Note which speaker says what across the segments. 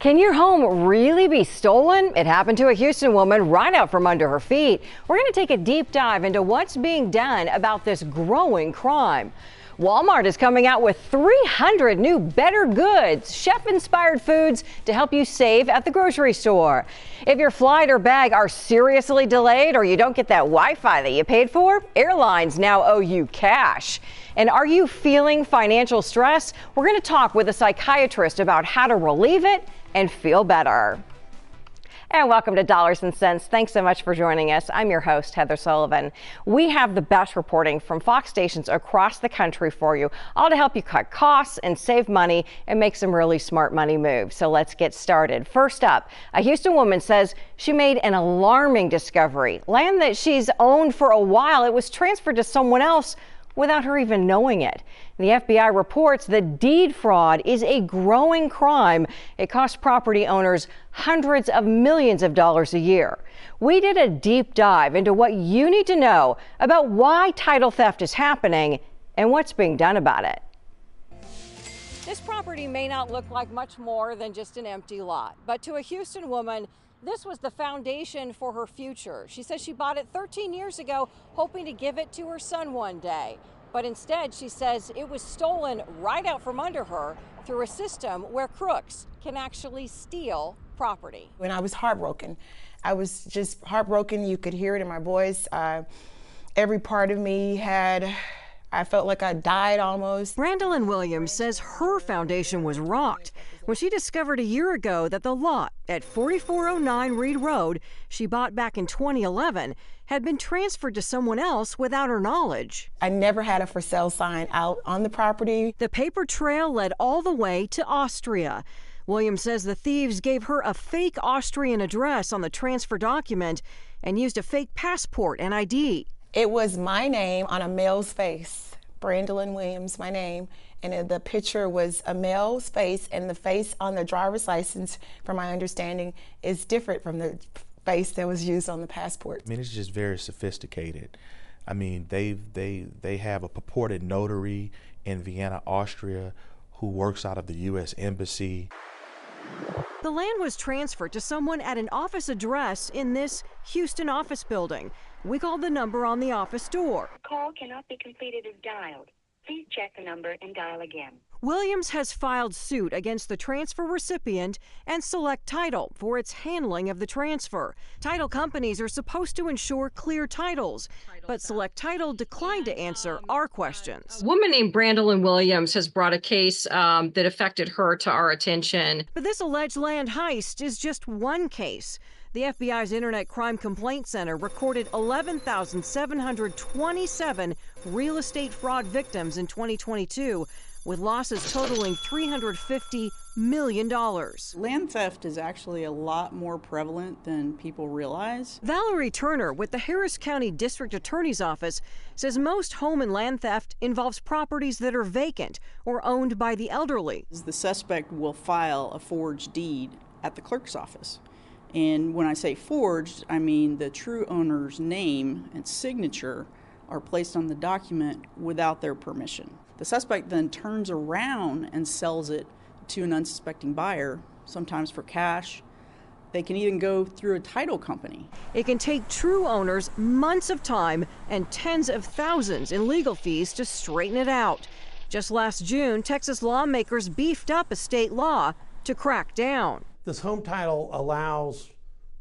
Speaker 1: Can your home really be stolen? It happened to a Houston woman right out from under her feet. We're going to take a deep dive into what's being done about this growing crime. Walmart is coming out with 300 new BetterGoods, chef-inspired foods to help you save at the grocery store. If your flight or bag are seriously delayed or you don't get that Wi-Fi that you paid for, airlines now owe you cash. And are you feeling financial stress? We're going to talk with a psychiatrist about how to relieve it and feel better. And welcome to Dollars and Cents. Thanks so much for joining us. I'm your host, Heather Sullivan. We have the best reporting from Fox stations across the country for you, all to help you cut costs and save money and make some really smart money moves. So let's get started. First up, a Houston woman says she made an alarming discovery. Land that she's owned for a while, it was transferred to someone else without her even knowing it. The FBI reports that deed fraud is a growing crime. It costs property owners hundreds of millions of dollars a year. We did a deep dive into what you need to know about why title theft is happening and what's being done about it. This property may not look like much more than just an empty lot, but to a Houston woman, this was the foundation for her future. She says she bought it 13 years ago, hoping to give it to her son one day. But instead, she says it was stolen right out from under her through a system where crooks can actually steal property.
Speaker 2: When I was heartbroken, I was just heartbroken. You could hear it in my voice. Every part of me I felt like I died almost.
Speaker 1: Randallyn Williams says her foundation was rocked when she discovered a year ago that the lot at 4409 Reed Road she bought back in 2011 had been transferred to someone else without her knowledge.
Speaker 2: I never had a for sale sign out on the property.
Speaker 1: The paper trail led all the way to Austria. Williams says the thieves gave her a fake Austrian address on the transfer document and used a fake passport and ID.
Speaker 2: It was my name on a male's face, Randallyn Williams, my name, and the picture was a male's face, and the face on the driver's license, from my understanding, is different from the face that was used on the passport.
Speaker 3: I mean, it's just very sophisticated. I mean, they have a purported notary in Vienna, Austria, who works out of the U.S. Embassy.
Speaker 1: The land was transferred to someone at an office address in this Houston office building. We called the number on the office door.
Speaker 4: Call cannot be completed as dialed. Please check the number and dial again.
Speaker 1: Williams has filed suit against the transfer recipient and Select Title for its handling of the transfer. Title companies are supposed to ensure clear titles, but Select Title declined to answer our questions.
Speaker 5: A woman named Randallyn Williams has brought a case that affected her to our attention.
Speaker 1: But this alleged land heist is just one case. The FBI's Internet Crime Complaint Center recorded 11,727 real estate fraud victims in 2022, with losses totaling $350 million.
Speaker 6: Land theft is actually a lot more prevalent than people realize.
Speaker 1: Valerie Turner with the Harris County District Attorney's Office says most home and land theft involves properties that are vacant or owned by the elderly.
Speaker 6: The suspect will file a forged deed at the clerk's office. And when I say forged, I mean the true owner's name and signature are placed on the document without their permission. The suspect then turns around and sells it to an unsuspecting buyer, sometimes for cash. They can even go through a title company.
Speaker 1: It can take true owners months of time and tens of thousands in legal fees to straighten it out. Just last June, Texas lawmakers beefed up a state law to crack down.
Speaker 7: This home title allows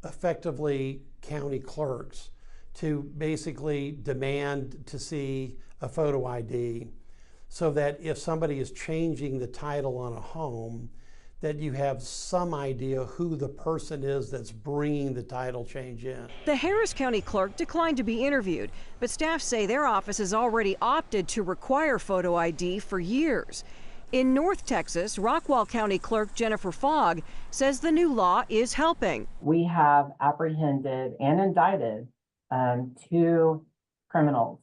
Speaker 7: effectively county clerks to basically demand to see a photo ID so that if somebody is changing the title on a home, that you have some idea who the person is that's bringing the title change in.
Speaker 1: The Harris County clerk declined to be interviewed, but staff say their office has already opted to require photo ID for years. In North Texas, Rockwall County Clerk Jennifer Fogg says the new law is helping.
Speaker 8: We have apprehended and indicted 2 criminals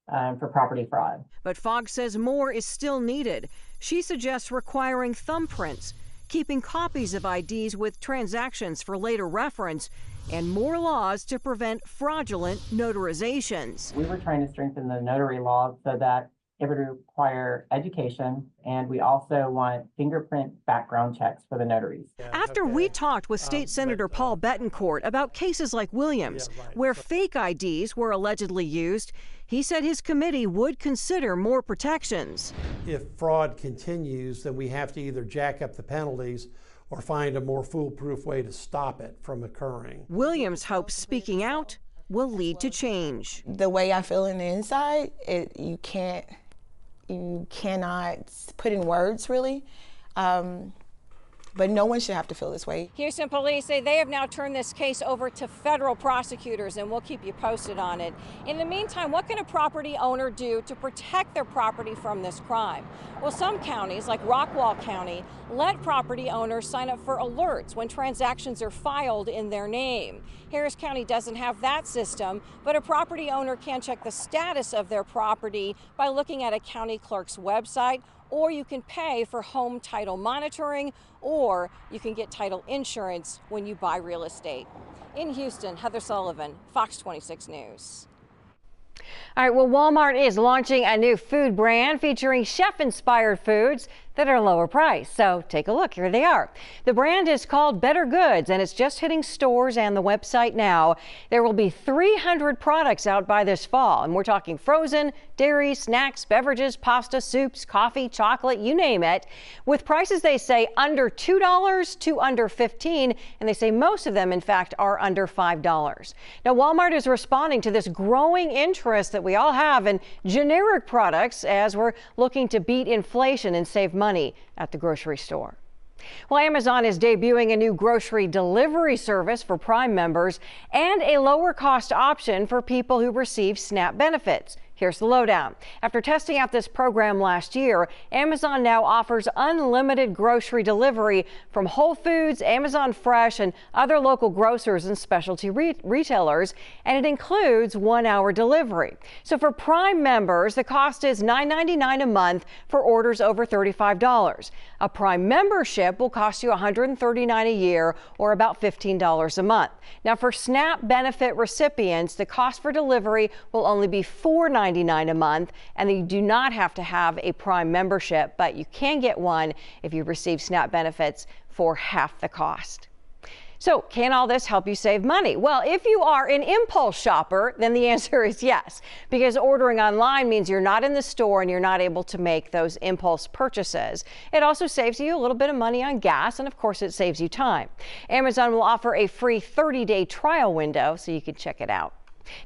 Speaker 8: for property fraud.
Speaker 1: But Fogg says more is still needed. She suggests requiring thumbprints, keeping copies of IDs with transactions for later reference, and more laws to prevent fraudulent notarizations.
Speaker 8: We were trying to strengthen the notary law so that it would require education, and we also want fingerprint background checks for the notaries.
Speaker 1: After we talked with State Senator Paul Bettencourt about cases like Williams, where fake IDs were allegedly used, he said his committee would consider more protections.
Speaker 7: If fraud continues, then we have to either jack up the penalties or find a more foolproof way to stop it from occurring.
Speaker 1: Williams hopes speaking out will lead to change.
Speaker 2: The way I feel in the inside, you cannot put in words really. But no one should have to feel this way.
Speaker 1: Houston police say they have now turned this case over to federal prosecutors, and we'll keep you posted on it. In the meantime, what can a property owner do to protect their property from this crime? Well, some counties, like Rockwall County, let property owners sign up for alerts when transactions are filed in their name. Harris County doesn't have that system, but a property owner can check the status of their property by looking at a county clerk's website, or you can pay for home title monitoring, or you can get title insurance when you buy real estate. In Houston, Heather Sullivan, Fox 26 News. All right, well, Walmart is launching a new food brand featuring chef-inspired foods that are lower price. So take a look. Here they are. The brand is called BetterGoods, and it's just hitting stores and the website now. There will be 300 products out by this fall, and we're talking frozen, dairy, snacks, beverages, pasta, soups, coffee, chocolate, you name it, with prices they say under $2 to under $15, and they say most of them, in fact, are under $5. Now, Walmart is responding to this growing interest that we all have in generic products as we're looking to beat inflation and save money at the grocery store. Well, Amazon is debuting a new grocery delivery service for Prime members and a lower cost option for people who receive SNAP benefits. Here's the lowdown. After testing out this program last year, Amazon now offers unlimited grocery delivery from Whole Foods, Amazon Fresh, and other local grocers and specialty retailers, and it includes 1-hour delivery. So for Prime members, the cost is $9.99 a month for orders over $35. A Prime membership will cost you $139 a year, or about $15 a month. Now, for SNAP benefit recipients, the cost for delivery will only be $4.99 a month, and you do not have to have a Prime membership, but you can get one if you receive SNAP benefits for half the cost. So can all this help you save money? Well, if you are an impulse shopper, then the answer is yes, because ordering online means you're not in the store and you're not able to make those impulse purchases. It also saves you a little bit of money on gas, and of course it saves you time. Amazon will offer a free 30-day trial window so you can check it out.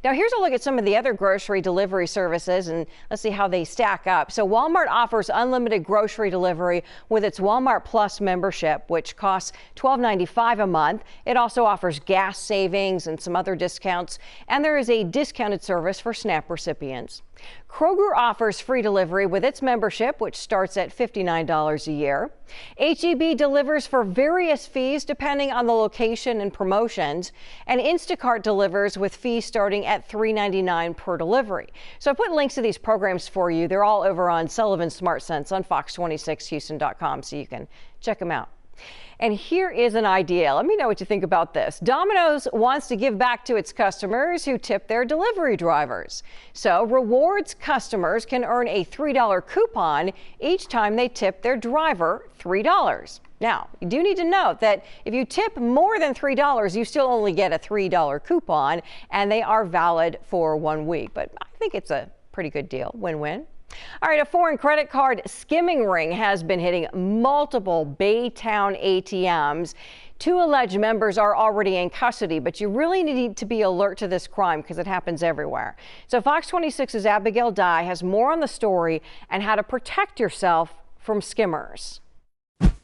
Speaker 1: Now, here's a look at some of the other grocery delivery services, and let's see how they stack up. So Walmart offers unlimited grocery delivery with its Walmart Plus membership, which costs $12.95 a month. It also offers gas savings and some other discounts, and there is a discounted service for SNAP recipients. Kroger offers free delivery with its membership, which starts at $59 a year. H-E-B delivers for various fees depending on the location and promotions, and Instacart delivers with fees starting at $3.99 per delivery. So I put links to these programs for you. They're all over on Sullivan Smart Sense on fox26houston.com, so you can check them out. And here is an idea. Let me know what you think about this. Domino's wants to give back to its customers who tip their delivery drivers. So rewards customers can earn a $3 coupon each time they tip their driver $3. Now, you do need to note that if you tip more than $3, you still only get a $3 coupon, and they are valid for 1 week. But I think it's a pretty good deal. Win-win. All right, a foreign credit card skimming ring has been hitting multiple Baytown ATMs. 2 alleged members are already in custody, but you really need to be alert to this crime because it happens everywhere. So Fox 26's Abigail Dye has more on the story and how to protect yourself from skimmers.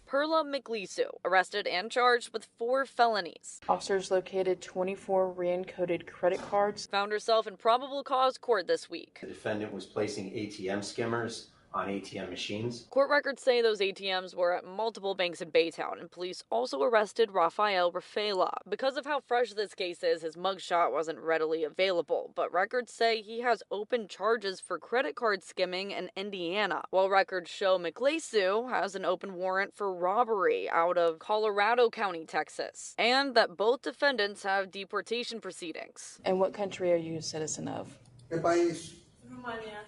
Speaker 9: Perla McLeesu, arrested and charged with 4 felonies.
Speaker 10: Officers located 24 re-encoded credit cards.
Speaker 9: Found herself in probable cause court this week.
Speaker 11: The defendant was placing ATM skimmers on ATM machines.
Speaker 9: Court records say those ATMs were at multiple banks in Baytown, and police also arrested Rafael Rafaela. Because of how fresh this case is, his mugshot wasn't readily available, but records say he has open charges for credit card skimming in Indiana, while records show McLeesu has an open warrant for robbery out of Colorado County, Texas, and that both defendants have deportation proceedings.
Speaker 10: And what country are you a citizen of?
Speaker 12: ¿Qué país?
Speaker 10: Romania.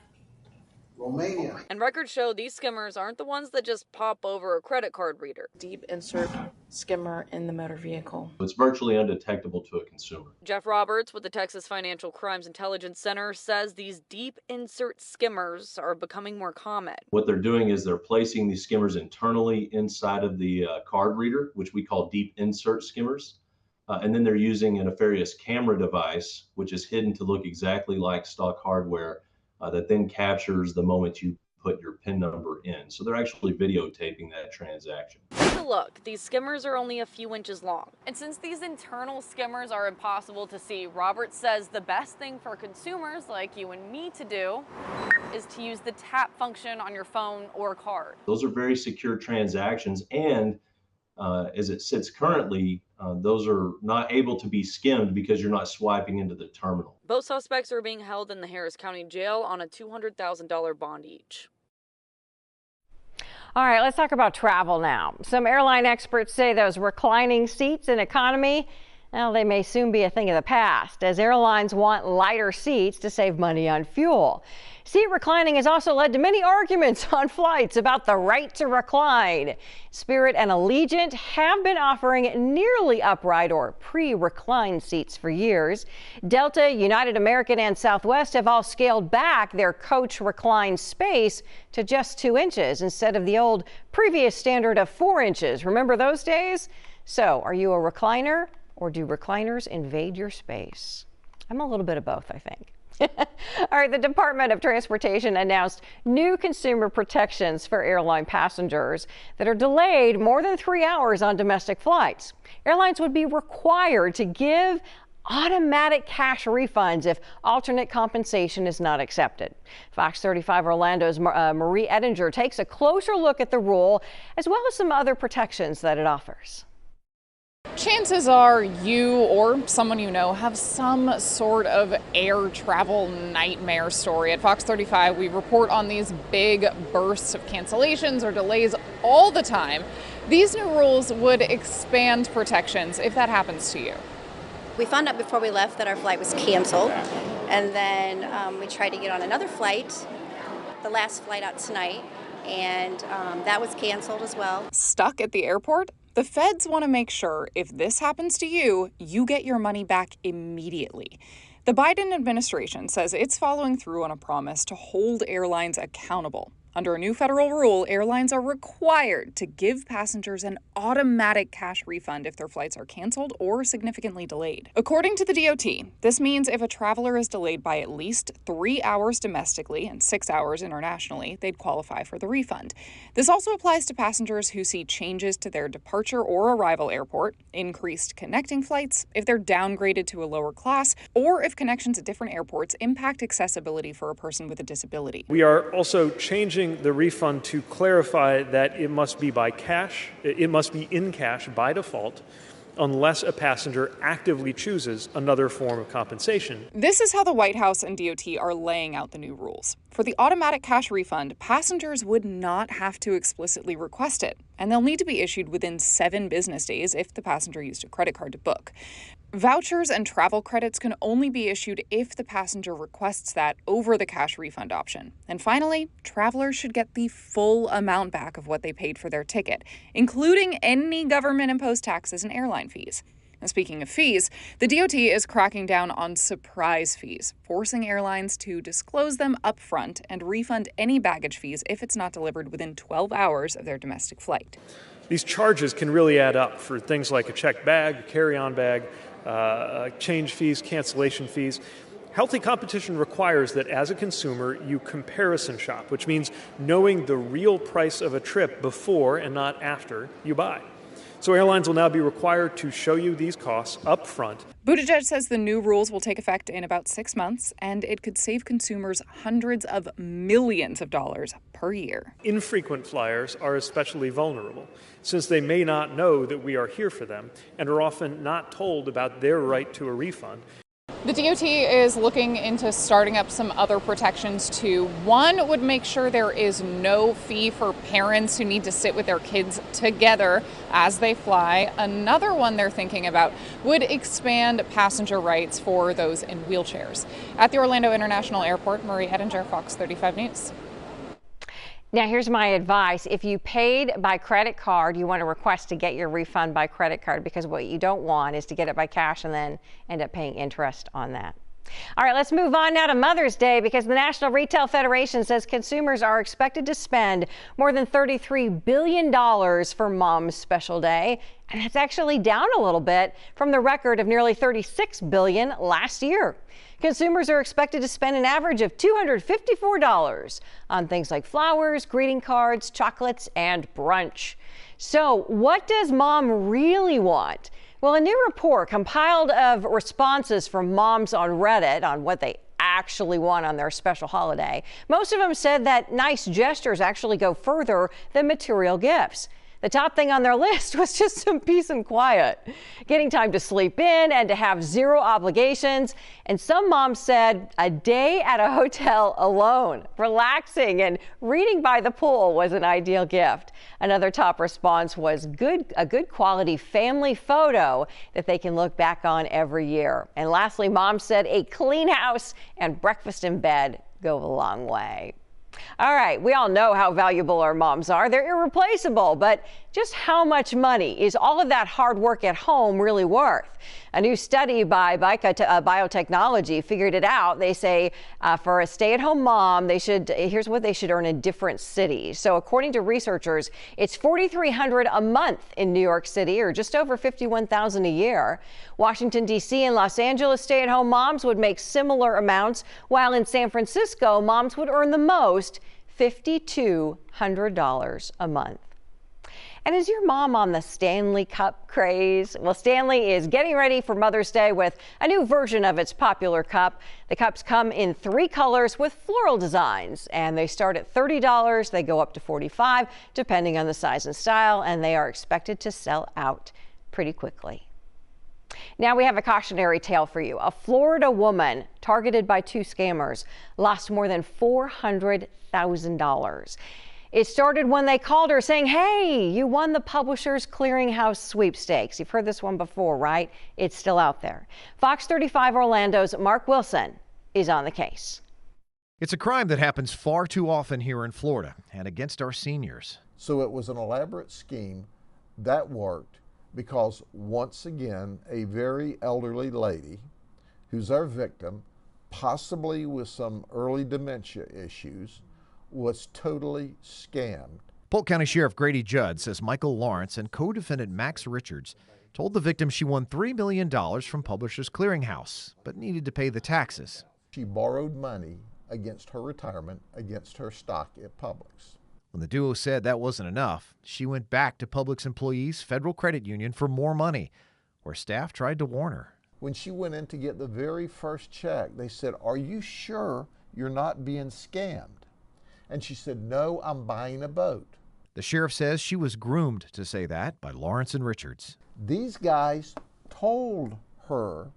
Speaker 12: Romania.
Speaker 9: And records show these skimmers aren't the ones that just pop over a credit card reader.
Speaker 10: Deep insert skimmer in the motor vehicle.
Speaker 13: It's virtually undetectable to a consumer.
Speaker 9: Jeff Roberts with the Texas Financial Crimes Intelligence Center says these deep insert skimmers are becoming more common.
Speaker 13: What they're doing is they're placing these skimmers internally inside of the card reader, which we call deep insert skimmers. And then they're using a nefarious camera device, which is hidden to look exactly like stock hardware, that then captures the moment you put your PIN number in. So they're actually videotaping that transaction.
Speaker 9: Take a look. These skimmers are only a few inches long. And since these internal skimmers are impossible to see, Roberts says the best thing for consumers like you and me to do is to use the tap function on your phone or card.
Speaker 13: Those are very secure transactions, and as it sits currently, those are not able to be skimmed because you're not swiping into the terminal.
Speaker 9: Both suspects are being held in the Harris County Jail on a $200,000 bond each.
Speaker 1: All right, let's talk about travel now. Some airline experts say those reclining seats in economy, well, they may soon be a thing of the past as airlines want lighter seats to save money on fuel. Seat reclining has also led to many arguments on flights about the right to recline. Spirit and Allegiant have been offering nearly upright or pre-reclined seats for years. Delta, United American, and Southwest have all scaled back their coach recline space to just 2 inches instead of the old previous standard of 4 inches. Remember those days? So, are you a recliner, or do recliners invade your space? I'm a little bit of both, I think. All right, the Department of Transportation announced new consumer protections for airline passengers that are delayed more than 3 hours on domestic flights. Airlines would be required to give automatic cash refunds if alternate compensation is not accepted. Fox 35 Orlando's Marie Ettinger takes a closer look at the rule as well as some other protections that it offers.
Speaker 14: Chances are you or someone you know have some sort of air travel nightmare story. At Fox 35, we report on these big bursts of cancellations or delays all the time. These new rules would expand protections if that happens to you.
Speaker 15: We found out before we left that our flight was canceled, and then we tried to get on another flight, the last flight out tonight, and that was canceled as well.
Speaker 14: Stuck at the airport? The feds want to make sure if this happens to you, you get your money back immediately. The Biden administration says it's following through on a promise to hold airlines accountable. Under a new federal rule, airlines are required to give passengers an automatic cash refund if their flights are canceled or significantly delayed. According to the DOT, this means if a traveler is delayed by at least 3 hours domestically and 6 hours internationally, they'd qualify for the refund. This also applies to passengers who see changes to their departure or arrival airport, increased connecting flights, if they're downgraded to a lower class, or if connections at different airports impact accessibility for a person with a disability.
Speaker 16: We are also changing the refund to clarify that it must be by cash, it must be in cash by default, unless a passenger actively chooses another form of compensation.
Speaker 14: This is how the White House and DOT are laying out the new rules. For the automatic cash refund, passengers would not have to explicitly request it, and they'll need to be issued within 7 business days if the passenger used a credit card to book. Vouchers and travel credits can only be issued if the passenger requests that over the cash refund option. And finally, travelers should get the full amount back of what they paid for their ticket, including any government-imposed taxes and airline fees. And speaking of fees, the DOT is cracking down on surprise fees, forcing airlines to disclose them up front and refund any baggage fees if it's not delivered within 12 hours of their domestic flight.
Speaker 16: These charges can really add up for things like a checked bag, a carry-on bag, change fees, cancellation fees. Healthy competition requires that as a consumer, you comparison shop, which means knowing the real price of a trip before and not after you buy. So airlines will now be required to show you these costs up front.
Speaker 14: Buttigieg says the new rules will take effect in about 6 months, and it could save consumers hundreds of millions of dollars per year.
Speaker 16: Infrequent flyers are especially vulnerable, since they may not know that we are here for them and are often not told about their right to a refund.
Speaker 14: The DOT is looking into starting up some other protections too. One would make sure there is no fee for parents who need to sit with their kids together as they fly. Another one they're thinking about would expand passenger rights for those in wheelchairs. At the Orlando International Airport, Marie Ettinger, Fox 35 News.
Speaker 1: Now, here's my advice. If you paid by credit card, you want to request to get your refund by credit card, because what you don't want is to get it by cash and then end up paying interest on that. All right, let's move on now to Mother's Day, because the National Retail Federation says consumers are expected to spend more than $33 billion for Mom's Special Day. And that's actually down a little bit from the record of nearly $36 billion last year. Consumers are expected to spend an average of $254 on things like flowers, greeting cards, chocolates, and brunch. So what does Mom really want? Well, a new report compiled of responses from moms on Reddit on what they actually want on their special holiday. Most of them said that nice gestures actually go further than material gifts. The top thing on their list was just some peace and quiet, getting time to sleep in and to have zero obligations. And some moms said a day at a hotel alone, relaxing and reading by the pool was an ideal gift. Another top response was a good quality family photo that they can look back on every year. And lastly, moms said a clean house and breakfast in bed go a long way. All right, we all know how valuable our moms are. They're irreplaceable, but just how much money is all of that hard work at home really worth? A new study by Biotechnology figured it out. They say for a stay-at-home mom, here's what they should earn in different cities. So according to researchers, it's $4,300 a month in New York City, or just over $51,000 a year. Washington, D.C. and Los Angeles stay-at-home moms would make similar amounts, while in San Francisco, moms would earn the most, $5,200 a month. And is your mom on the Stanley Cup craze? Well, Stanley is getting ready for Mother's Day with a new version of its popular cup. The cups come in 3 colors with floral designs, and they start at $30. They go up to $45, depending on the size and style, and they are expected to sell out pretty quickly. Now we have a cautionary tale for you. A Florida woman targeted by 2 scammers lost more than $400,000. It started when they called her saying, "Hey, you won the Publishers Clearinghouse sweepstakes." You've heard this one before, right? It's still out there. Fox 35 Orlando's Mark Wilson is on the case.
Speaker 12: It's a crime that happens far too often here in Florida and against our seniors.
Speaker 17: So it was an elaborate scheme that worked because, once again, a very elderly lady who's our victim, possibly with some early dementia issues, was totally scammed.
Speaker 12: Polk County Sheriff Grady Judd says Michael Lawrence and co-defendant Max Richards told the victim she won $3 million from Publishers Clearinghouse, but needed to pay the taxes.
Speaker 17: She borrowed money against her retirement, against her stock at Publix.
Speaker 12: When the duo said that wasn't enough, she went back to Publix Employees Federal Credit Union for more money, where staff tried to warn her.
Speaker 17: When she went in to get the very first check, they said, "Are you sure you're not being scammed?" And she said, "No, I'm buying a boat."
Speaker 12: The sheriff says she was groomed to say that by Lawrence and Richards.
Speaker 17: These guys told her,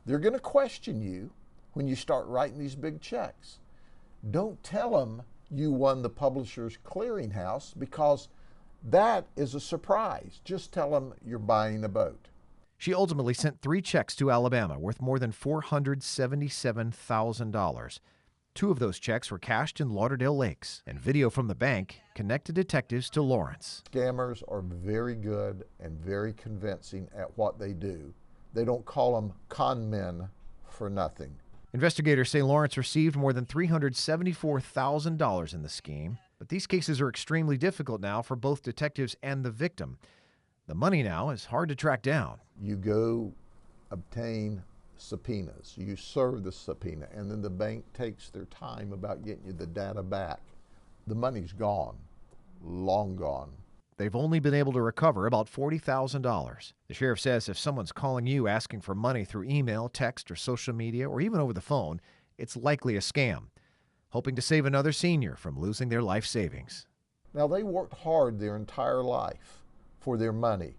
Speaker 17: "They're going to question you when you start writing these big checks. Don't tell them you won the Publishers Clearinghouse, because that is a surprise. Just tell them you're buying a boat."
Speaker 12: She ultimately sent 3 checks to Alabama worth more than $477,000. 2 of those checks were cashed in Lauderdale Lakes, and video from the bank connected detectives to Lawrence.
Speaker 17: Scammers are very good and very convincing at what they do. They don't call them con men for nothing.
Speaker 12: Investigators say Lawrence received more than $374,000 in the scheme, but these cases are extremely difficult now for both detectives and the victim. The money now is hard to track down.
Speaker 17: You go obtain subpoenas, you serve the subpoena, and then the bank takes their time about getting you the data back. The money's gone, long gone.
Speaker 12: They've only been able to recover about $40,000. The sheriff says if someone's calling you asking for money through email, text, or social media, or even over the phone, it's likely a scam, hoping to save another senior from losing their life savings.
Speaker 17: Now, they worked hard their entire life for their money,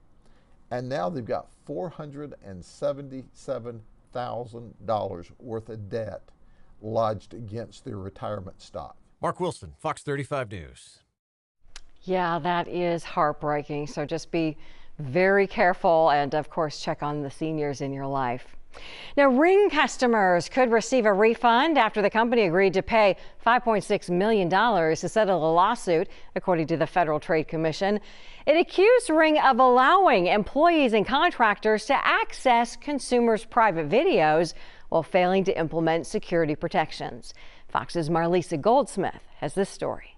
Speaker 17: and now they've got $477,000 worth of debt lodged against their retirement stock.
Speaker 12: Mark Wilson, Fox 35 News.
Speaker 1: Yeah, that is heartbreaking. So just be very careful and, of course, check on the seniors in your life. Now, Ring customers could receive a refund after the company agreed to pay $5.6 million to settle a lawsuit, according to the Federal Trade Commission. It accused Ring of allowing employees and contractors to access consumers' private videos while failing to implement security protections. Fox's Marlisa Goldsmith has this story.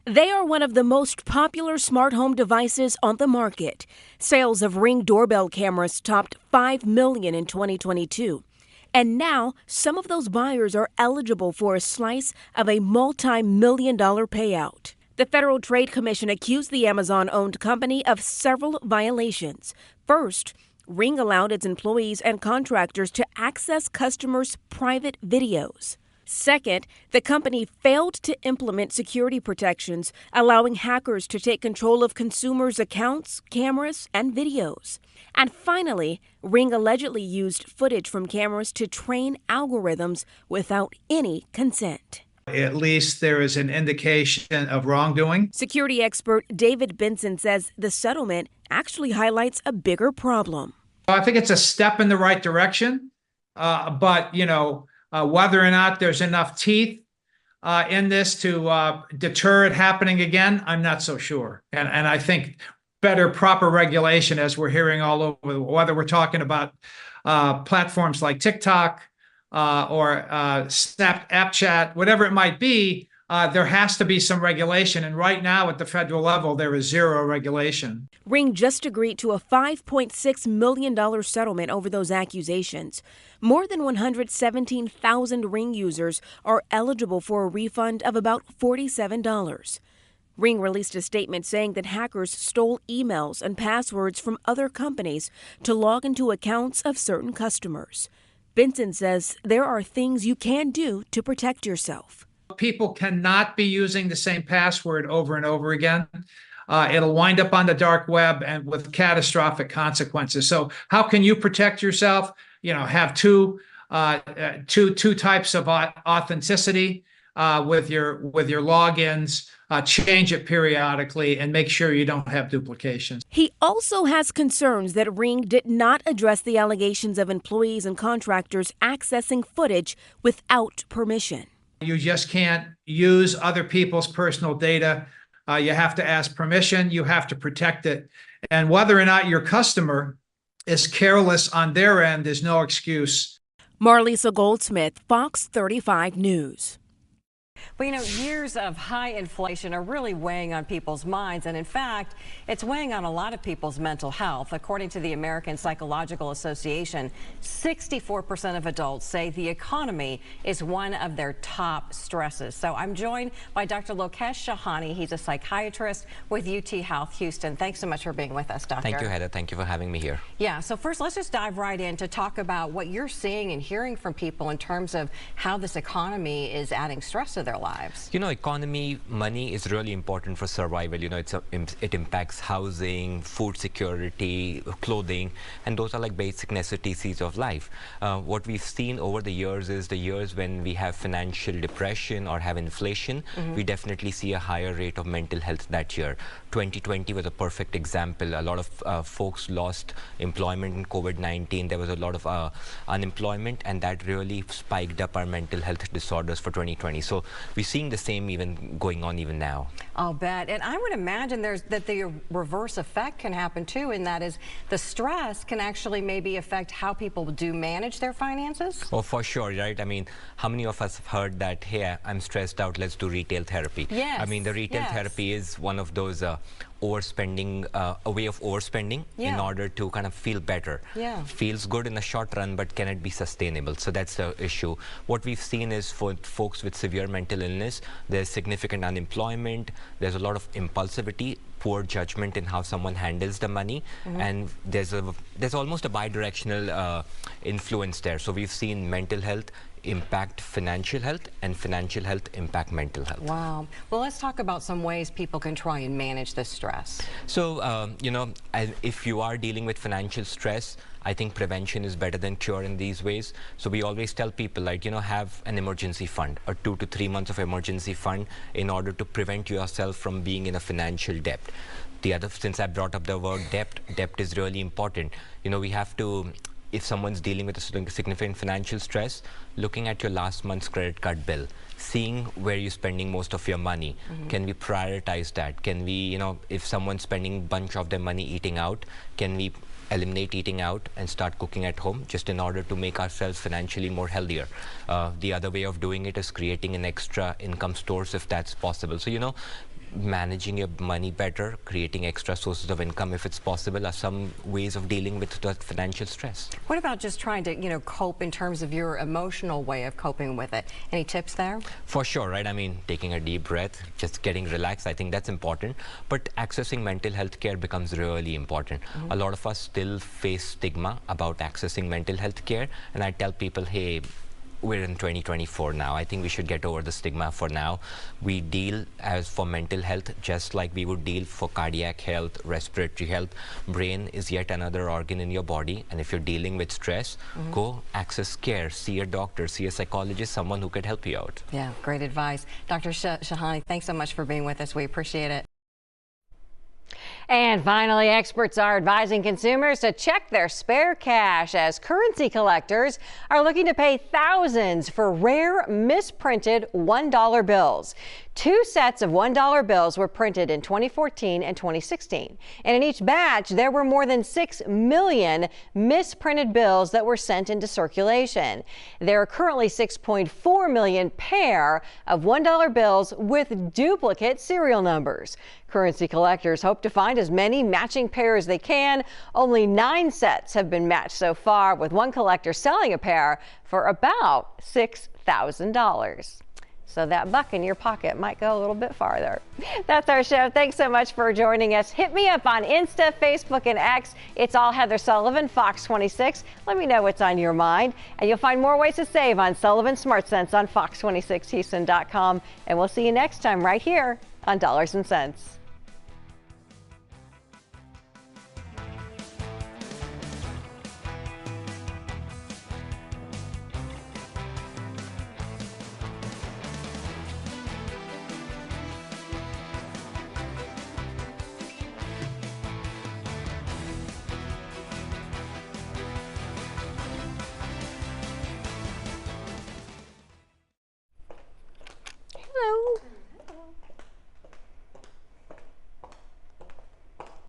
Speaker 18: They are one of the most popular smart home devices on the market. Sales of Ring doorbell cameras topped 5 million in 2022. And now some of those buyers are eligible for a slice of a multi-million-dollar payout. The Federal Trade Commission accused the Amazon-owned company of several violations. First, Ring allowed its employees and contractors to access customers' private videos. Second, the company failed to implement security protections, allowing hackers to take control of consumers' accounts, cameras, and videos. And finally, Ring allegedly used footage from cameras to train algorithms without any consent.
Speaker 19: At least there is an indication of wrongdoing.
Speaker 18: Security expert David Benson says the settlement actually highlights a bigger problem.
Speaker 19: I think it's a step in the right direction, but whether or not there's enough teeth in this to deter it happening again, I'm not so sure. And I think better, proper regulation, as we're hearing all over, whether we're talking about platforms like TikTok or Snapchat, whatever it might be, there has to be some regulation. And right now at the federal level, there is zero regulation.
Speaker 18: Ring just agreed to a $5.6 million settlement over those accusations. More than 117,000 Ring users are eligible for a refund of about $47. Ring released a statement saying that hackers stole emails and passwords from other companies to log into accounts of certain customers. Benson says there are things you can do to protect yourself.
Speaker 19: People cannot be using the same password over and over again. It'll wind up on the dark web and with catastrophic consequences. So how can you protect yourself? Have two types of authenticity with your logins. Change it periodically and make sure you don't have duplications.
Speaker 18: He also has concerns that Ring did not address the allegations of employees and contractors accessing footage without permission.
Speaker 19: You just can't use other people's personal data. You have to ask permission. You have to protect it. And whether or not your customer is careless on their end, there's no excuse.
Speaker 18: Marlisa Goldsmith, Fox 35 News.
Speaker 1: But years of high inflation are really weighing on people's minds. And in fact, it's weighing on a lot of people's mental health. According to the American Psychological Association, 64% of adults say the economy is one of their top stresses. So I'm joined by Dr. Lokesh Shahani. He's a psychiatrist with UT Health Houston. Thanks so much for being with us, Doctor.
Speaker 20: Thank you, Heather. Thank you for having me here.
Speaker 1: Yeah, so first let's just dive right in to talk about what you're seeing and hearing from people in terms of how this economy is adding stress to their lives.
Speaker 20: Economy, money is really important for survival. It impacts housing, food security, clothing, and those are like basic necessities of life. What we've seen over the years is the years when we have financial depression or have inflation, we definitely see a higher rate of mental health that year. 2020 was a perfect example. A lot of folks lost employment in COVID-19. There was a lot of unemployment, and that really spiked up our mental health disorders for 2020. So we're seeing the same even going on even now.
Speaker 1: I'll bet. And I would imagine that the reverse effect can happen too, and that is the stress can actually maybe affect how people do manage their finances.
Speaker 20: Oh, for sure, right? I mean, how many of us have heard that, hey, I'm stressed out, let's do retail therapy?
Speaker 1: Yes.
Speaker 20: I mean, the retail therapy is one of those overspending, a way of overspending in order to kind of feel better. Feels good in the short run, but can it be sustainable? So that's the issue. What we've seen is for folks with severe mental illness, there's significant unemployment, there's a lot of impulsivity, poor judgment in how someone handles the money, and there's almost a bi-directional influence there. So we've seen mental health impact financial health and financial health impact mental health.
Speaker 1: Wow. Well, let's talk about some ways people can try and manage this stress.
Speaker 20: So, if you are dealing with financial stress, I think prevention is better than cure in these ways. So we always tell people, like, have an emergency fund, or 2 to 3 months of emergency fund in order to prevent yourself from being in a financial debt. The other, since I brought up the word debt is really important. We have to if someone's dealing with a significant financial stress, looking at your last month's credit card bill, seeing where you're spending most of your money. Can we prioritize that? Can we, if someone's spending a bunch of their money eating out, can we eliminate eating out and start cooking at home, just in order to make ourselves financially more healthier? The other way of doing it is creating an extra income source if that's possible. So, managing your money better, creating extra sources of income if it's possible, are some ways of dealing with the financial stress.
Speaker 1: What about just trying to, cope in terms of your emotional way of coping with it? Any tips there?
Speaker 20: For sure, right? I mean, taking a deep breath, just getting relaxed, I think that's important. But accessing mental health care becomes really important. A lot of us still face stigma about accessing mental health care, and I tell people, hey, we're in 2024 now. I think we should get over the stigma for now. We deal as for mental health just like we would deal for cardiac health, respiratory health. Brain is yet another organ in your body, and if you're dealing with stress, go access care, see a doctor, see a psychologist, someone who could help you out.
Speaker 1: Yeah, great advice. Dr. Shahani, thanks so much for being with us. We appreciate it. And finally, experts are advising consumers to check their spare cash as currency collectors are looking to pay thousands for rare misprinted $1 bills. 2 sets of $1 bills were printed in 2014 and 2016. And in each batch, there were more than 6 million misprinted bills that were sent into circulation. There are currently 6.4 million pair of $1 bills with duplicate serial numbers. Currency collectors hope to find as many matching pairs as they can. Only 9 sets have been matched so far, with one collector selling a pair for about $6,000. So that buck in your pocket might go a little bit farther. That's our show. Thanks so much for joining us. Hit me up on Insta, Facebook, and X. It's all Heather Sullivan, Fox 26. Let me know what's on your mind. And you'll find more ways to save on Sullivan Smart Cents on fox26houston.com. And we'll see you next time right here on Dollars and Cents.